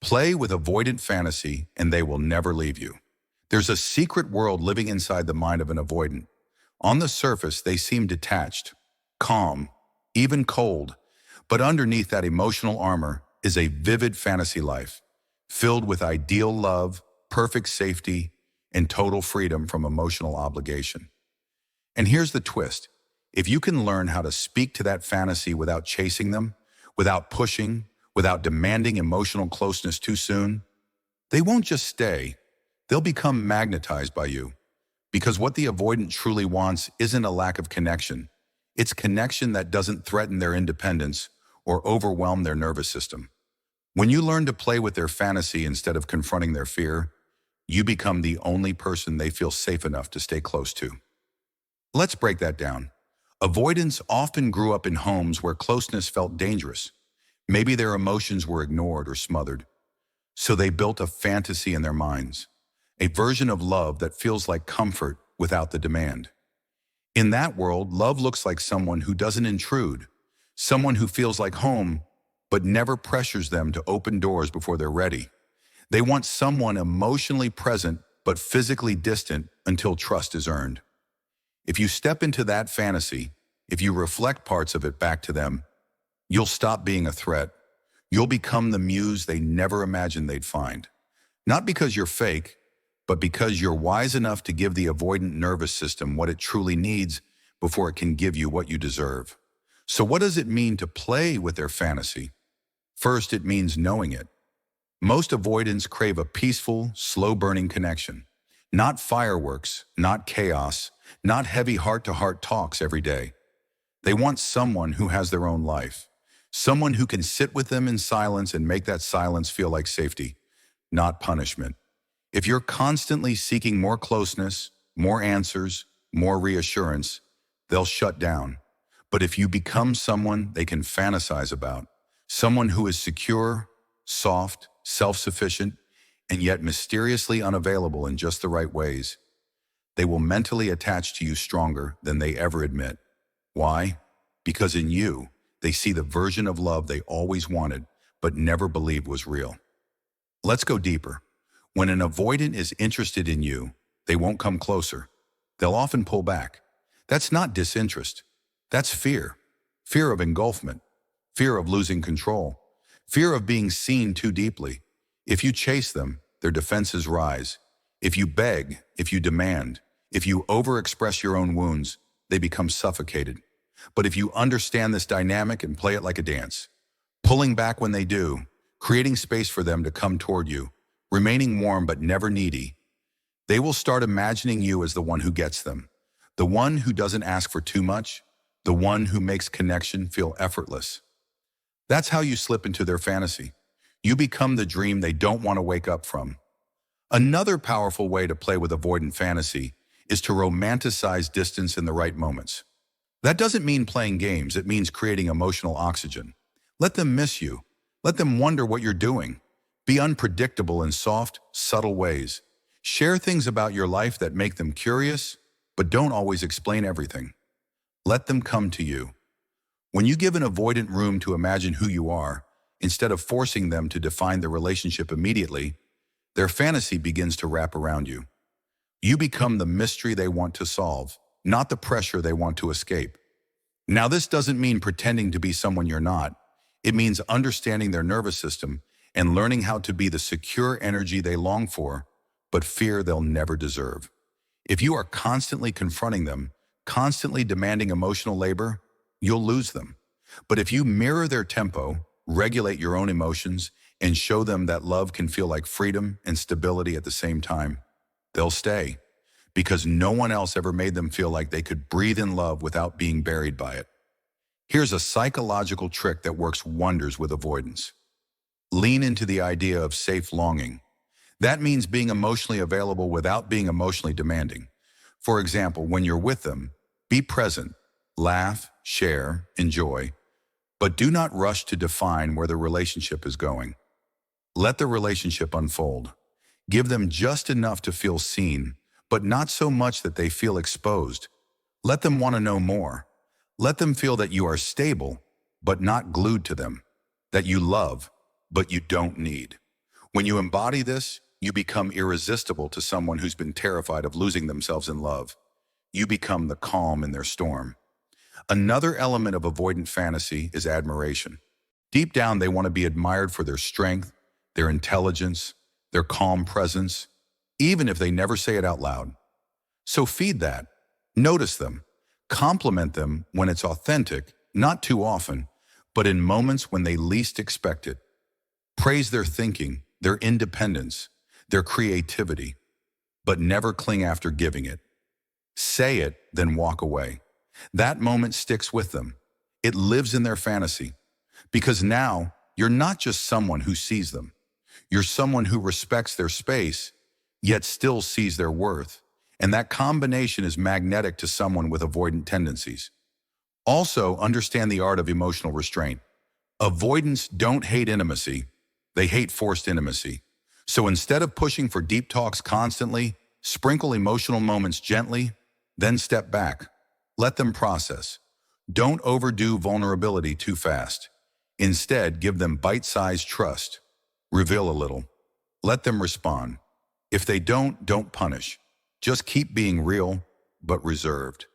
Play with avoidant fantasy and they will never leave you. There's a secret world living inside the mind of an avoidant. On the surface, they seem detached, calm, even cold, but underneath that emotional armor is a vivid fantasy life, filled with ideal love, perfect safety, and total freedom from emotional obligation. And here's the twist. If you can learn how to speak to that fantasy without chasing them, without pushing, without demanding emotional closeness too soon, they won't just stay, they'll become magnetized by you. Because what the avoidant truly wants isn't a lack of connection. It's connection that doesn't threaten their independence or overwhelm their nervous system. When you learn to play with their fantasy instead of confronting their fear, you become the only person they feel safe enough to stay close to. Let's break that down. Avoidants often grew up in homes where closeness felt dangerous. Maybe their emotions were ignored or smothered. So they built a fantasy in their minds, a version of love that feels like comfort without the demand. In that world, love looks like someone who doesn't intrude, someone who feels like home, but never pressures them to open doors before they're ready. They want someone emotionally present but physically distant until trust is earned. If you step into that fantasy, if you reflect parts of it back to them, you'll stop being a threat. You'll become the muse they never imagined they'd find. Not because you're fake, but because you're wise enough to give the avoidant nervous system what it truly needs before it can give you what you deserve. So what does it mean to play with their fantasy? First, it means knowing it. Most avoidants crave a peaceful, slow-burning connection. Not fireworks, not chaos, not heavy heart-to-heart talks every day. They want someone who has their own life. Someone who can sit with them in silence and make that silence feel like safety, not punishment. If you're constantly seeking more closeness, more answers, more reassurance, they'll shut down. But if you become someone they can fantasize about, someone who is secure, soft, self-sufficient, and yet mysteriously unavailable in just the right ways, they will mentally attach to you stronger than they ever admit. Why? Because in you, they see the version of love they always wanted, but never believed was real. Let's go deeper. When an avoidant is interested in you, they won't come closer. They'll often pull back. That's not disinterest. That's fear. Fear of engulfment. Fear of losing control. Fear of being seen too deeply. If you chase them, their defenses rise. If you beg, if you demand, if you overexpress your own wounds, they become suffocated. But if you understand this dynamic and play it like a dance, pulling back when they do, creating space for them to come toward you, remaining warm but never needy, they will start imagining you as the one who gets them, the one who doesn't ask for too much, the one who makes connection feel effortless. That's how you slip into their fantasy. You become the dream they don't want to wake up from. Another powerful way to play with avoidant fantasy is to romanticize distance in the right moments. That doesn't mean playing games, it means creating emotional oxygen. Let them miss you. Let them wonder what you're doing. Be unpredictable in soft, subtle ways. Share things about your life that make them curious, but don't always explain everything. Let them come to you. When you give an avoidant room to imagine who you are, instead of forcing them to define the relationship immediately, their fantasy begins to wrap around you. You become the mystery they want to solve, not the pressure they want to escape. Now, this doesn't mean pretending to be someone you're not. It means understanding their nervous system and learning how to be the secure energy they long for, but fear they'll never deserve. If you are constantly confronting them, constantly demanding emotional labor, you'll lose them. But if you mirror their tempo, regulate your own emotions, and show them that love can feel like freedom and stability at the same time, they'll stay. Because no one else ever made them feel like they could breathe in love without being buried by it. Here's a psychological trick that works wonders with avoidance. Lean into the idea of safe longing. That means being emotionally available without being emotionally demanding. For example, when you're with them, be present, laugh, share, enjoy, but do not rush to define where the relationship is going. Let the relationship unfold. Give them just enough to feel seen, but not so much that they feel exposed. Let them want to know more. Let them feel that you are stable, but not glued to them, that you love, but you don't need. When you embody this, you become irresistible to someone who's been terrified of losing themselves in love. You become the calm in their storm. Another element of avoidant fantasy is admiration. Deep down, they want to be admired for their strength, their intelligence, their calm presence, even if they never say it out loud. So feed that. Notice them. Compliment them when it's authentic, not too often, but in moments when they least expect it. Praise their thinking, their independence, their creativity, but never cling after giving it. Say it, then walk away. That moment sticks with them. It lives in their fantasy. Because now, you're not just someone who sees them. You're someone who respects their space, yet still sees their worth. And that combination is magnetic to someone with avoidant tendencies. Also, understand the art of emotional restraint. Avoidants don't hate intimacy. They hate forced intimacy. So instead of pushing for deep talks constantly, sprinkle emotional moments gently, then step back. Let them process. Don't overdo vulnerability too fast. Instead, give them bite-sized trust. Reveal a little. Let them respond. If they don't punish. Just keep being real, but reserved.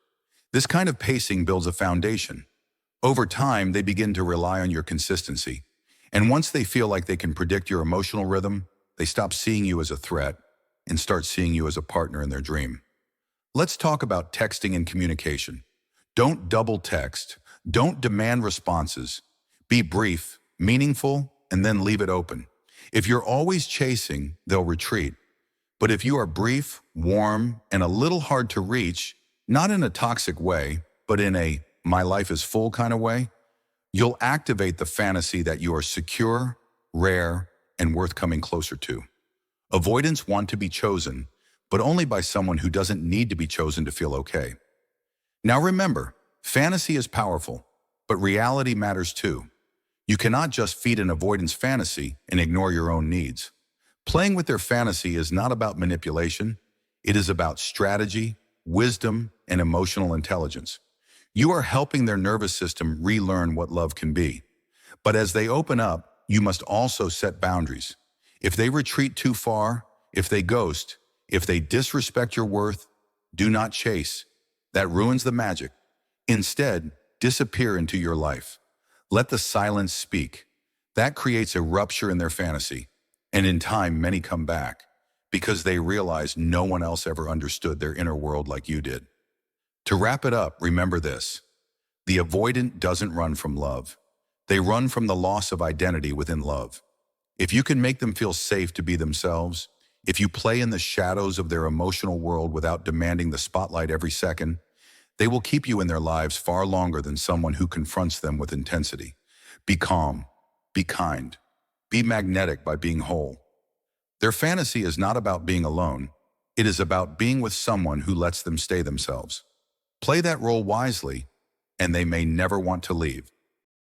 This kind of pacing builds a foundation. Over time, they begin to rely on your consistency. And once they feel like they can predict your emotional rhythm, they stop seeing you as a threat and start seeing you as a partner in their dream. Let's talk about texting and communication. Don't double text. Don't demand responses. Be brief, meaningful, and then leave it open. If you're always chasing, they'll retreat. But if you are brief, warm, and a little hard to reach, not in a toxic way, but in a my life is full kind of way, you'll activate the fantasy that you are secure, rare, and worth coming closer to. Avoidants want to be chosen, but only by someone who doesn't need to be chosen to feel okay. Now remember, fantasy is powerful, but reality matters too. You cannot just feed an avoidance fantasy and ignore your own needs. Playing with their fantasy is not about manipulation. It is about strategy, wisdom, and emotional intelligence. You are helping their nervous system relearn what love can be. But as they open up, you must also set boundaries. If they retreat too far, if they ghost, if they disrespect your worth, do not chase. That ruins the magic. Instead, disappear into your life. Let the silence speak. That creates a rupture in their fantasy. And in time, many come back because they realize no one else ever understood their inner world like you did. To wrap it up, remember this. The avoidant doesn't run from love. They run from the loss of identity within love. If you can make them feel safe to be themselves, if you play in the shadows of their emotional world without demanding the spotlight every second, they will keep you in their lives far longer than someone who confronts them with intensity. Be calm. Be kind. Be magnetic by being whole. Their fantasy is not about being alone. It is about being with someone who lets them stay themselves. Play that role wisely, and they may never want to leave.